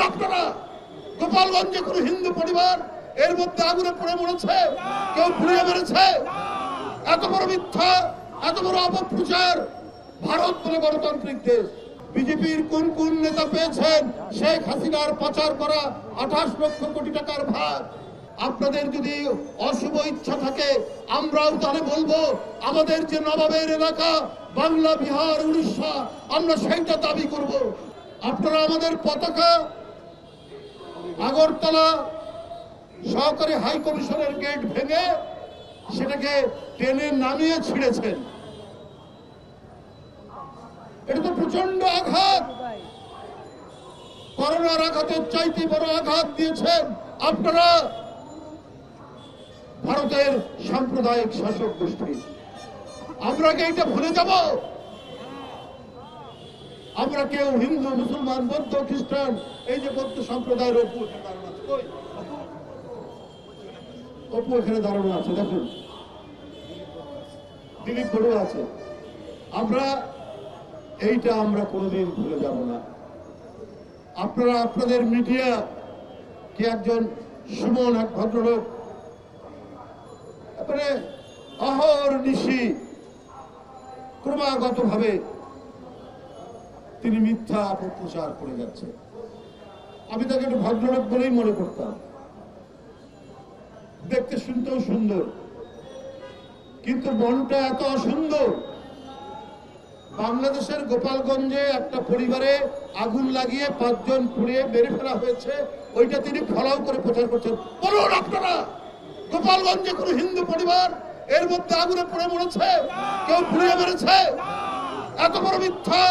আপনারা গোপালগঞ্জে কোন হিন্দু পরিবার এর মধ্যে আগুনে পড়ে মরেছে? কেউ পুড়িয়ে মেরেছে? এত বড় মিথ্যা, এত বড় অপপ্রচার। ভারত বলে গণতান্ত্রিক দেশ, বিজেপির কোন কোন নেতা পেয়েছেন শেখ হাসিনার পাচার করা 28 লক্ষ কোটি টাকার ভাগ? আপনাদের যদি অশুভ ইচ্ছা থাকে, আমরাও তাহলে বলবো আমাদের যে নবাবের এলাকা বাংলা, বিহার, উড়িষ্যা, আমরা সেইটা দাবি করব। আপনারা আমাদের পতাকা আগরতলা সহকারী হাই কমিশনের গেট ভেঙে সেটাকে টেনে নামিয়ে ছিঁড়েছেন। এটা তো প্রচন্ড আঘাত। করোনার আঘাতের চাইতে বড় আঘাত দিয়েছেন আপনারা ভারতের সাম্প্রদায়িক শাসক গোষ্ঠী। আমরা কি এটা ভুলে যাব? আমরা কেউ হিন্দু, মুসলমান, বৌদ্ধ, খ্রিস্টান, এই যে বৌদ্ধ সম্প্রদায়ের অপু এখানে দাঁড়ানো আছে, দেখুন দিলীপ বড়ুয়া আছে। আমরা কোনোদিন ভুলে যাব না। আপনারা আপনাদের মিডিয়া কি একজন সুমন, এক ভদ্রলোক, মানে অহর্নিশি ক্রমাগত ভাবে তিনি মিথ্যা অপপ্রচার করে যাচ্ছে। আমি তাকে একটু ভদ্রলোক বলেই মনে করতাম, দেখতে শুনতেও সুন্দর, কিন্তু মনটা এত অসুন্দর। বাংলাদেশের গোপালগঞ্জে একটা পরিবারে আগুন লাগিয়ে 5 জন পুড়িয়ে মেরে ফেলা হয়েছে, ওইটা তিনি ফলাও করে প্রচার করছেন। বলুন আপনারা গোপালগঞ্জে কোন হিন্দু পরিবার এর মধ্যে আগুনে পড়ে মরেছে? কেউ পুড়িয়ে মেরেছে? এত বড় মিথ্যা,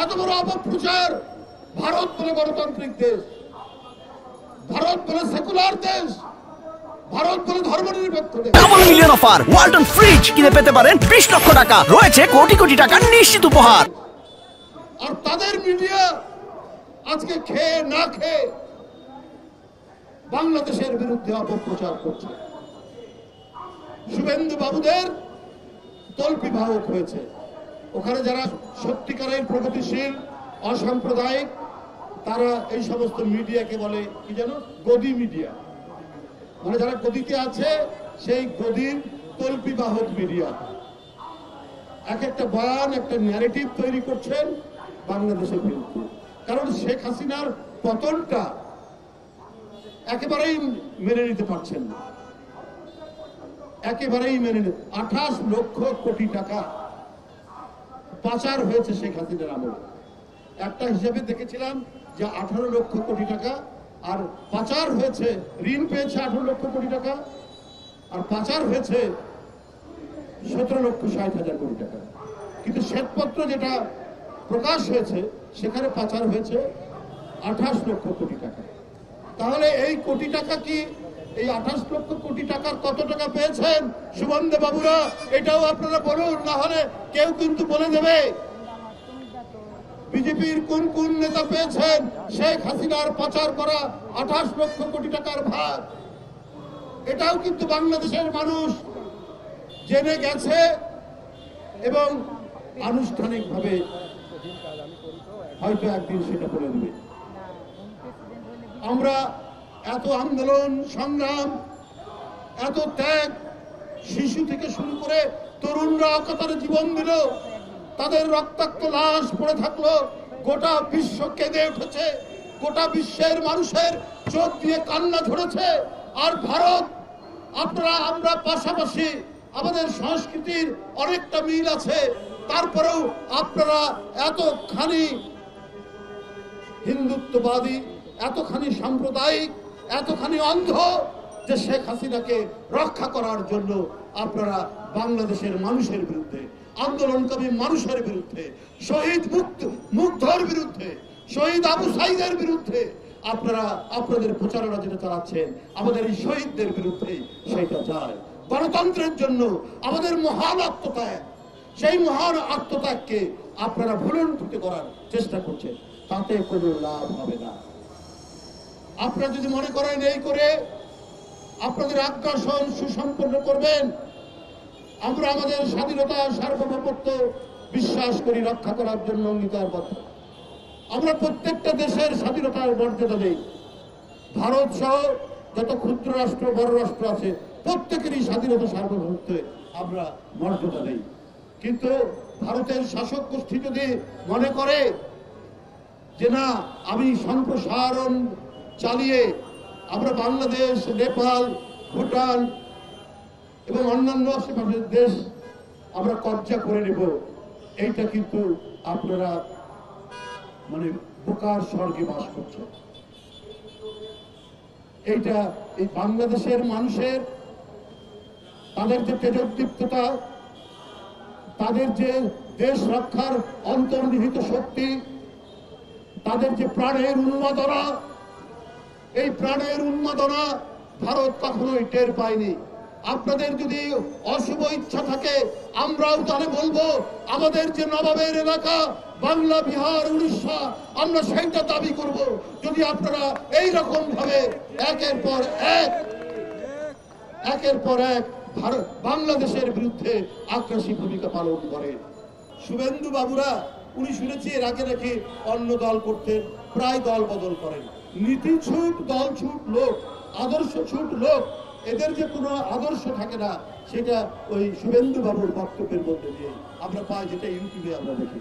এত বড় অপপ্রচার। ভারত বলে গণতান্ত্রিক দেশ, ভারত বলে সেকুলার দেশ, ভারত বলে ধর্মনিরপেক্ষ দেশ। Double million offer Walton fridge কিনে পেতে পারেন 20 লক্ষ টাকা, রয়েছে কোটি কোটি টাকার নিশ্চিত উপহার। আর তাদের মিডিয়া আজকে খেয়ে না খেয়ে বাংলাদেশের বিরুদ্ধে অপপ্রচার করছে। শুভেন্দু বাবুদের তল্পি বাহক হয়েছে। ওখানে যারা সত্যিকারের প্রগতিশীল, অসাম্প্রদায়িক, তারা এই সমস্ত মিডিয়াকে বলে কি যেন, গদি মিডিয়া। মানে যারা গদিতে আছে সেই গদির তল্পি বাহক মিডিয়া। এক একটা বয়ান, একটা ন্যারেটিভ তৈরি করছেন বাংলাদেশের বিরুদ্ধে। কারণ শেখ হাসিনার পতনটা একেবারেই মেনে নিতে পারছেন না, একেবারেই মেনে নিতে। 28 লক্ষ কোটি টাকা পাচার হয়েছে শেখ হাসিনার আমলে। একটা হিসাবে দেখেছিলাম যে 18 লক্ষ কোটি টাকা, আর পাচার হয়েছে, ঋণ পেয়েছে 18 লক্ষ কোটি টাকা, আর পাচার হয়েছে 17,60,000 কোটি টাকা। কিন্তু শ্বেতপত্র যেটা প্রকাশ হয়েছে সেখানে পাচার হয়েছে 28 লক্ষ কোটি টাকা। তাহলে এই কোটি টাকা কি, এই 28 লক্ষ কোটি টাকার কত টাকা পেয়েছেন সুবন্ধু বাবুরা? এটাও আপনারা বলুন, না হলে কেউ কিন্তু বলে দেবে। বিজেপির কোন কোন নেতা পেয়েছেন শেখ হাসিনার পাচার করা 28 লক্ষ কোটি টাকার ভাগ? এটাও কিন্তু বাংলাদেশের মানুষ জেনে গেছে এবং আনুষ্ঠানিকভাবে হয়তো একদিন সেটা বলে দেবে। আমরা এত আন্দোলন সংগ্রাম, এত ত্যাগ, শিশু থেকে শুরু করে তরুণরা অকাতরে জীবন দিল, তাদের রক্তাক্ত লাশ পড়ে থাকলো, গোটা বিশ্ব কেঁদে উঠেছে, গোটা বিশ্বের মানুষের চোখ দিয়ে কান্না ঝরেছে। আর ভারত, আমরা পাশাপাশি, আমাদের সংস্কৃতির অনেকটা মিল আছে, তারপরেও আপনারা এতখানি হিন্দুত্ববাদী, এতখানি সাম্প্রদায়িক, এতখানি অন্ধ যে শেখ হাসিনাকে রক্ষা করার জন্য আপনারা বাংলাদেশের মানুষের বিরুদ্ধে, আন্দোলনকারী মানুষের বিরুদ্ধে, শহীদ মুগ্ধর বিরুদ্ধে, শহীদ আবু সাইদের বিরুদ্ধে আপনারা আপনাদের প্রচারণা যেটা চালাচ্ছেন, আমাদের এই শহীদদের বিরুদ্ধে সেটা যায়। গণতন্ত্রের জন্য আমাদের মহান আত্মত্যাগ, সেই মহান আত্মত্যাগকে আপনারা ভুলণ্ঠিত করার চেষ্টা করছেন, তাতে কোনো লাভ হবে না। আপনারা যদি মনে করেন এই করে আপনাদের আগ্রাসন সুসম্পন্ন করবেন, আমরা আমাদের স্বাধীনতা, সার্বভৌমত্ব বিশ্বাস করি, রক্ষা করার জন্য অঙ্গীকারবদ্ধ। আমরা প্রত্যেকটা দেশের স্বাধীনতার মর্যাদা দেই। ভারত সহ যত ক্ষুদ্র রাষ্ট্র বড় রাষ্ট্র আছে প্রত্যেকেরই স্বাধীনতা সার্বভৌমত্বে আমরা মর্যাদা দেই। কিন্তু ভারতের শাসক গোষ্ঠী যদি মনে করে যে না, আমি সম্প্রসারণ চালিয়ে আমরা বাংলাদেশ, নেপাল, ভুটান এবং অন্যান্য আশেপাশের দেশ আমরা কবজা করে নেব, এইটা কিন্তু আপনারা মানে বোকার স্বর্গে বাস করছেন। এইটা এই বাংলাদেশের মানুষের তাদের যে তেজোদ্দীপ্ততা, তাদের যে দেশ রক্ষার অন্তর্নিহিত শক্তি, তাদের যে প্রাণের উন্মাদনা, এই প্রাণের উন্মাদনা ভারত কখনোই টের পায়নি। আপনাদের যদি অশুভ ইচ্ছা থাকে আমরাও তাহলে বলবো, আমাদের যে নবাবের এলাকা বাংলা, বিহার, উড়িষ্যা, আমরা সেইটা দাবি করব। যদি আপনারা এই রকম ভাবে একের পর এক ভারত বাংলাদেশের বিরুদ্ধে আগ্রাসী ভূমিকা পালন করে। শুভেন্দু বাবুরা উনি শুনেছি এর আগে নাকি অন্য দল করতেন, প্রায় দল বদল করেন। নীতি ছুট, দল ছুট লোক, আদর্শ ছুট লোক, এদের যে কোনো আদর্শ থাকে না, সেটা ওই শুভেন্দু বাবুর বক্তব্যের মধ্যে দিয়ে আমরা পাই, যেটা ইউটিউবে আমরা দেখি।